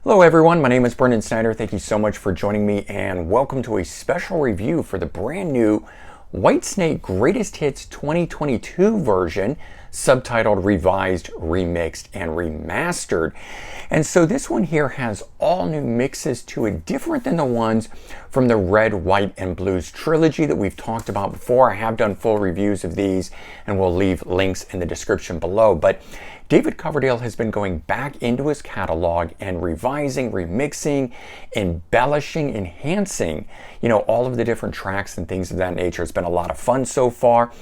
Hello everyone, my name is Brendan Snyder. Thank you so much for joining me and welcome to a special review for the brand new Whitesnake Greatest Hits 2022 version, subtitled Revised, Remixed, and Remastered. And so this one here has all new mixes to it, different than the ones from the Red, White, and Blues trilogy that we've talked about before. I have done full reviews of these and we'll leave links in the description below. But David Coverdale has been going back into his catalog and revising, remixing, embellishing, enhancing, all of the different tracks and things of that nature. It's been a lot of fun so far.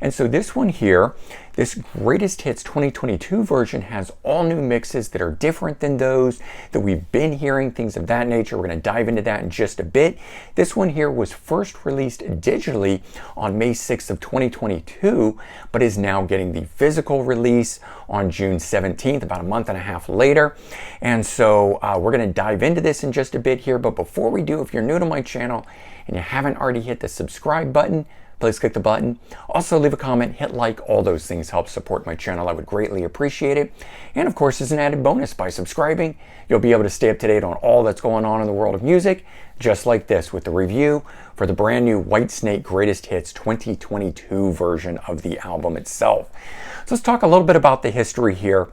And so this one here, this Greatest Hits 2022 version, has all new mixes that are different than those that we've been hearing, things of that nature. We're going to dive into that in just a bit. This one here was first released digitally on May 6th of 2022, but is now getting the physical release on June 17th, about a month and a half later. And so we're going to dive into this in just a bit here. But before we do, if you're new to my channel and you haven't already hit the subscribe button, please click the button. Also leave a comment, hit like, all those things help support my channel. I would greatly appreciate it. And of course, as an added bonus, by subscribing, you'll be able to stay up to date on all that's going on in the world of music, just like this with the review for the brand new Whitesnake Greatest Hits 2022 version of the album itself. So let's talk a little bit about the history here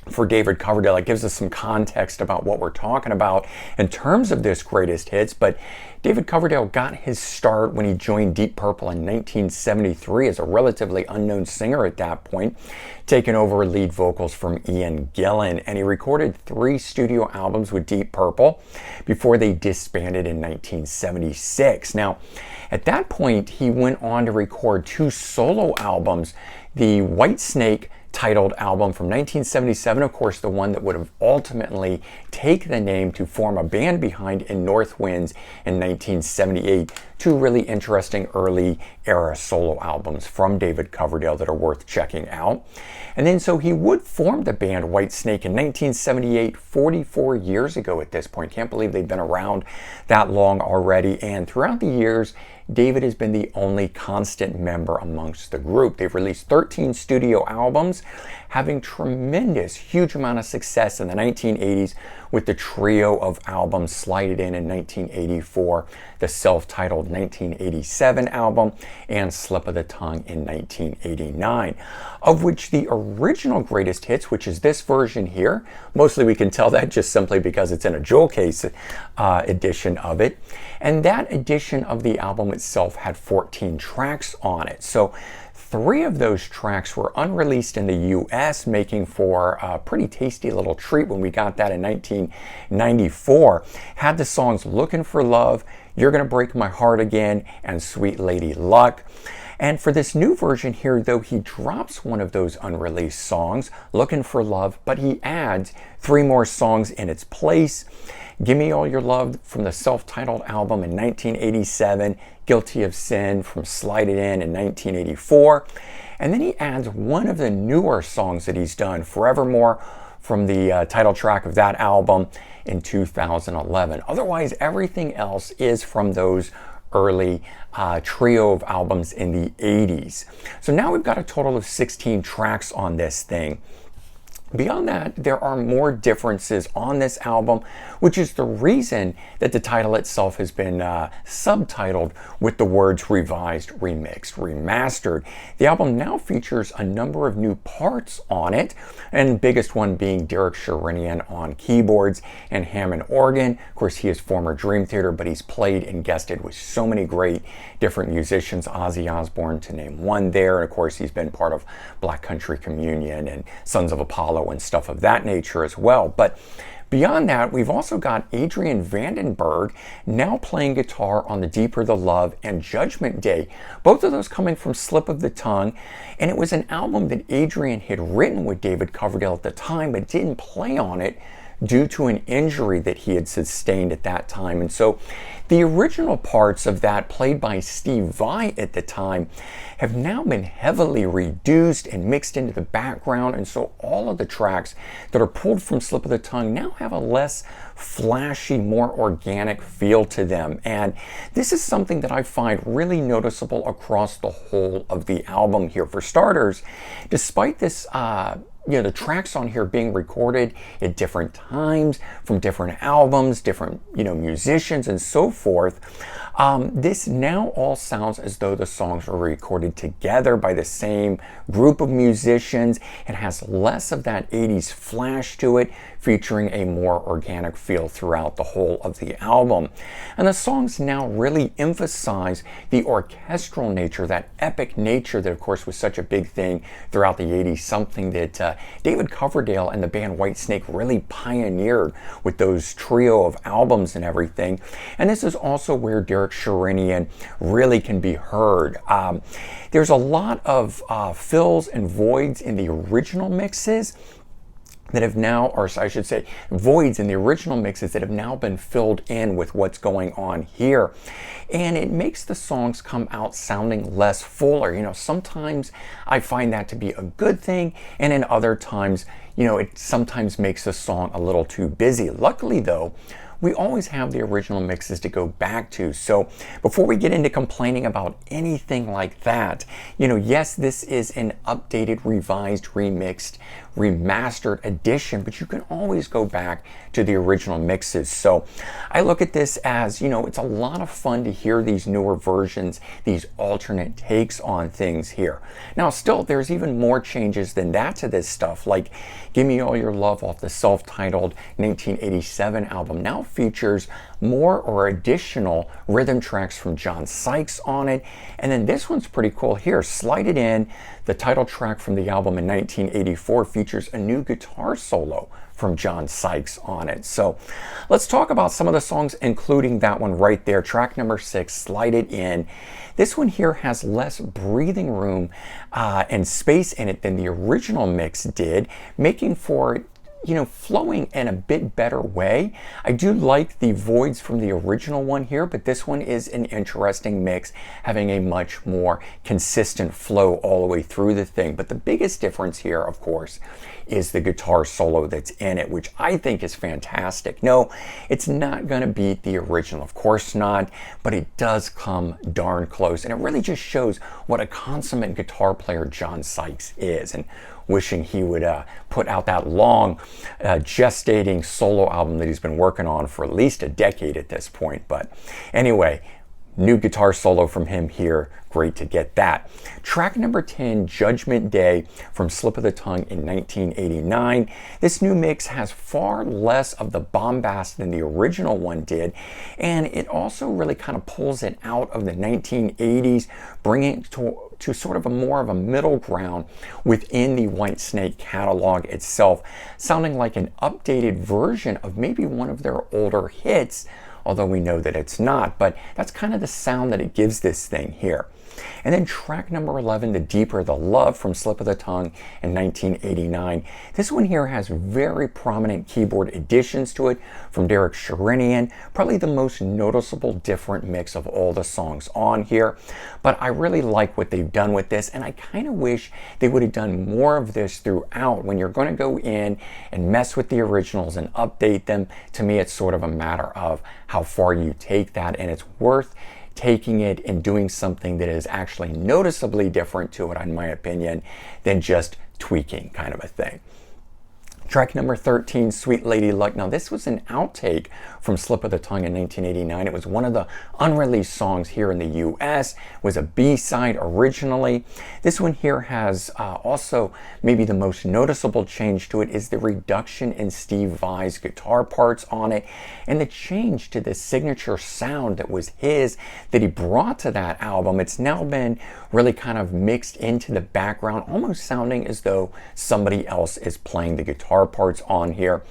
for David Coverdale. It gives us some context about what we're talking about in terms of this Greatest Hits. But David Coverdale got his start when he joined Deep Purple in 1973 as a relatively unknown singer at that point, taking over lead vocals from Ian Gillan. And he recorded 3 studio albums with Deep Purple before they disbanded in 1976. Now, at that point, he went on to record 2 solo albums, the Whitesnake titled album from 1977, of course, the one that would have ultimately taken the name to form a band behind in North Winds in 1978. 2 really interesting early era solo albums from David Coverdale that are worth checking out. And then so he would form the band Whitesnake in 1978, 44 years ago at this point. Can't believe they've been around that long already. And throughout the years, David has been the only constant member amongst the group. They've released 13 studio albums, having tremendous, huge amount of success in the 1980s with the trio of albums Slide It In 1984, the self-titled 1987 album, and Slip of the Tongue in 1989, of which the original Greatest Hits, which is this version here, mostly we can tell that just simply because it's in a jewel case edition of it, and that edition of the album itself had 14 tracks on it. So 3 of those tracks were unreleased in the US, making for a pretty tasty little treat when we got that in 1994. Had the songs Looking for Love, You're Gonna Break My Heart Again, and Sweet Lady Luck. And for this new version here, though, he drops one of those unreleased songs, Looking for Love, but he adds 3 more songs in its place. Give Me All Your Love from the self-titled album in 1987, Guilty of Sin from Slide It In 1984, and then he adds one of the newer songs that he's done, Forevermore, from the title track of that album in 2011. Otherwise, everything else is from those early trio of albums in the 80s. So now we've got a total of 16 tracks on this thing. Beyond that, there are more differences on this album, which is the reason that the title itself has been subtitled with the words Revised, Remixed, Remastered. The album now features a number of new parts on it, and biggest one being Derek Sherinian on keyboards and Hammond organ. Of course, he is former Dream Theater, but he's played and guested with so many great different musicians, Ozzy Osbourne to name one there, and of course he's been part of Black Country Communion and Sons of Apollo and stuff of that nature as well. But beyond that, we've also got Adrian Vandenberg now playing guitar on the Deeper the Love and Judgment Day, both of those coming from Slip of the Tongue. And it was an album that Adrian had written with David Coverdale at the time, but didn't play on it due to an injury that he had sustained at that time. And so the original parts of that, played by Steve Vai at the time, have now been heavily reduced and mixed into the background. And so all of the tracks that are pulled from Slip of the Tongue now have a less flashy, more organic feel to them. And this is something that I find really noticeable across the whole of the album here. For starters, despite this the tracks on here being recorded at different times from different albums, different musicians and so forth. This now all sounds as though the songs were recorded together by the same group of musicians. It has less of that 80s flash to it, featuring a more organic feel throughout the whole of the album. And the songs now really emphasize the orchestral nature, that epic nature that of course was such a big thing throughout the 80s, something that David Coverdale and the band Whitesnake really pioneered with those trio of albums and everything. And this is also where Derek Sherinian really can be heard. There's a lot of fills and voids in the original mixes that have now, or I should say, voids in the original mixes that have now been filled in with what's going on here. And it makes the songs come out sounding less fuller. Sometimes I find that to be a good thing, and in other times, it sometimes makes a song a little too busy. Luckily though, we always have the original mixes to go back to. So before we get into complaining about anything like that, yes, this is an updated, revised, remixed, remastered edition, but you can always go back to the original mixes. So I look at this as, it's a lot of fun to hear these newer versions, these alternate takes on things here. Now still, there's even more changes than that to this stuff, like Give Me All Your Love off the self-titled 1987 album now features more or additional rhythm tracks from John Sykes on it. And then this one's pretty cool here. Slide It In, the title track from the album in 1984, features a new guitar solo from John Sykes on it. So let's talk about some of the songs, including that one right there, track number 6, Slide It In. This one here has less breathing room and space in it than the original mix did, making for it flowing in a bit better way. I do like the voids from the original one here, but this one is an interesting mix, having a much more consistent flow all the way through the thing. But the biggest difference here, of course, is the guitar solo that's in it, which I think is fantastic. No, it's not going to beat the original, of course not, but it does come darn close. And it really just shows what a consummate guitar player John Sykes is. And wishing he would put out that long gestating solo album that he's been working on for at least a decade at this point. But anyway, new guitar solo from him here. Great to get that. Track number 10, Judgment Day from Slip of the Tongue in 1989. This new mix has far less of the bombast than the original one did, and it also really kind of pulls it out of the 1980s, bringing it to sort of a more of a middle ground within the Whitesnake catalog itself, sounding like an updated version of maybe one of their older hits, although we know that it's not, but that's kind of the sound that it gives this thing here. And then track number 11, The Deeper the Love from Slip of the Tongue in 1989. This one here has very prominent keyboard additions to it from Derek Sherinian, probably the most noticeable different mix of all the songs on here. But I really like what they've done with this, and I kind of wish they would have done more of this throughout. When you're going to go in and mess with the originals and update them, to me it's sort of a matter of how far you take that, and it's worth taking it and doing something that is actually noticeably different to it, in my opinion, than just tweaking kind of a thing. Track number 13, Sweet Lady Luck. Now this was an outtake from Slip of the Tongue in 1989. It was one of the unreleased songs here in the US. It was a B-side originally. This one here has also maybe the most noticeable change to it is the reduction in Steve Vai's guitar parts on it, and the change to the signature sound that was his, that he brought to that album. It's now been really kind of mixed into the background, almost sounding as though somebody else is playing the guitar parts on here.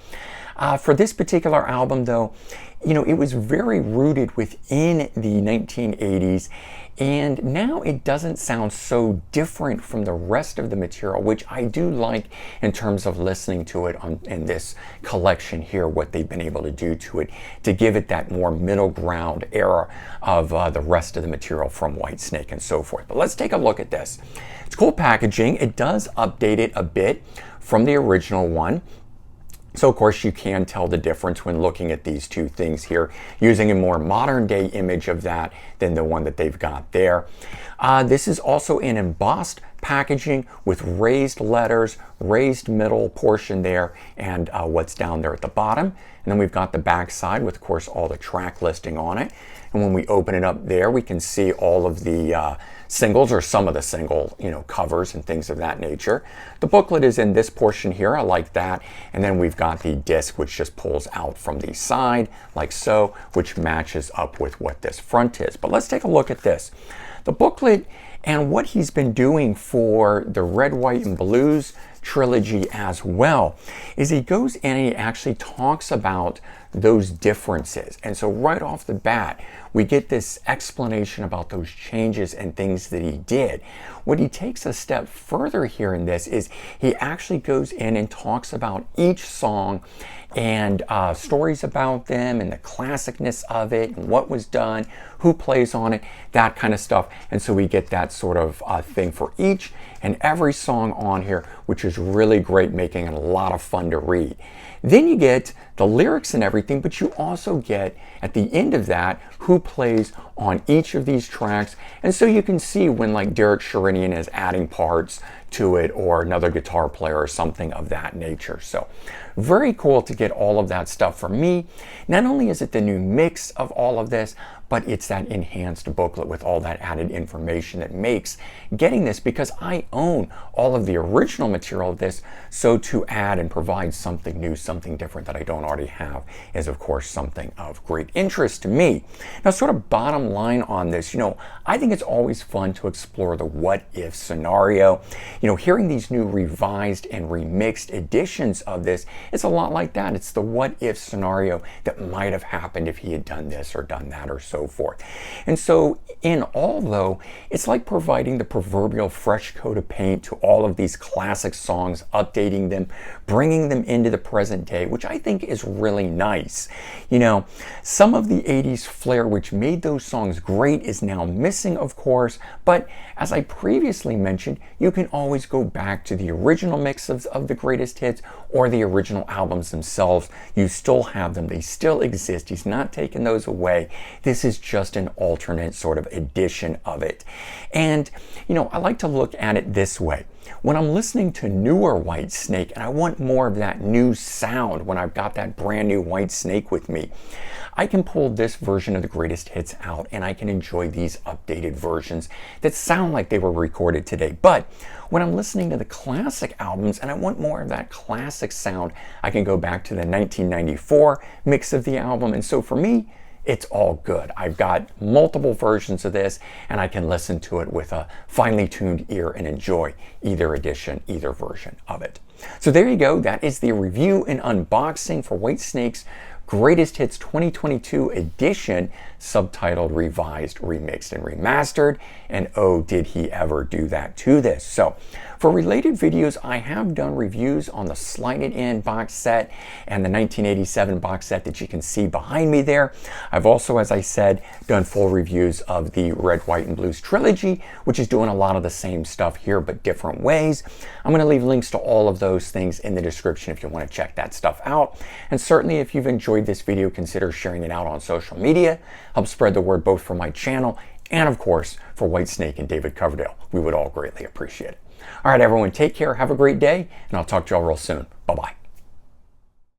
For this particular album though, it was very rooted within the 1980s, and now it doesn't sound so different from the rest of the material, which I do like in terms of listening to it in this collection here, what they've been able to do to it to give it that more middle ground era of the rest of the material from Whitesnake and so forth. But let's take a look at this. It's cool packaging. It does update it a bit from the original one. So of course you can tell the difference when looking at these two things here, using a more modern day image of that than the one that they've got there. This is also an embossed packaging with raised letters, raised middle portion there, and what's down there at the bottom. And then we've got the back side with, of course, all the track listing on it. And when we open it up there, we can see all of the singles, or some of the single, covers and things of that nature. The booklet is in this portion here. I like that. And then we've got the disc, which just pulls out from the side like so, which matches up with what this front is. But let's take a look at this. The booklet and what he's been doing for the Red, White, and Blues trilogy as well is he goes in and he actually talks about those differences. And so right off the bat, we get this explanation about those changes and things that he did. What he takes a step further here in this is he actually goes in and talks about each song and stories about them and the classicness of it and what was done, who plays on it, that kind of stuff. And so we get that sort of thing for each and every song on here, which is really great, making it a lot of fun to read. Then you get the lyrics and everything, but you also get at the end of that who plays on each of these tracks. And so you can see when like Derek Sherinian is adding parts to it, or another guitar player or something of that nature. So very cool to get all of that stuff. For me, not only is it the new mix of all of this, but it's that enhanced booklet with all that added information that makes getting this, because I own all of the original material of this, so to add and provide something new, something different that I don't already have, is of course something of great interest to me. Now, sort of bottom line on this, I think it's always fun to explore the what if scenario. Hearing these new revised and remixed editions of this, it's a lot like that. It's the what if scenario that might have happened if he had done this or done that or so forth. And so in all, though, it's like providing the proverbial fresh coat of paint to all of these classic songs, updating them, bringing them into the present day, which I think is really nice. Some of the 80s flair which made those songs great is now missing, of course, but as I previously mentioned, you can always go back to the original mix of the greatest hits or the original albums themselves. You still have them. They still exist. He's not taking those away. This is just an alternate sort of edition of it. And, I like to look at it this way. When I'm listening to newer Whitesnake and I want more of that new sound, when I've got that brand new Whitesnake with me, I can pull this version of the greatest hits out and I can enjoy these updated versions that sound like they were recorded today. But when I'm listening to the classic albums and I want more of that classic sound, I can go back to the 1994 mix of the album. And so for me, it's all good. I've got multiple versions of this and I can listen to it with a finely tuned ear and enjoy either edition, either version of it. So there you go. That is the review and unboxing for Whitesnake's Greatest Hits 2022 edition, subtitled Revised, Remixed, and Remastered. And oh, did he ever do that to this. So for related videos, I have done reviews on the Slide It In box set and the 1987 box set that you can see behind me there. I've also, as I said, done full reviews of the Red, White, and Blues trilogy, which is doing a lot of the same stuff here, but different ways. I'm going to leave links to all of those things in the description if you want to check that stuff out. And certainly if you've enjoyed this video, consider sharing it out on social media. Help spread the word both for my channel and, of course, for Whitesnake and David Coverdale. We would all greatly appreciate it. All right, everyone, take care. Have a great day, and I'll talk to y'all real soon. Bye-bye.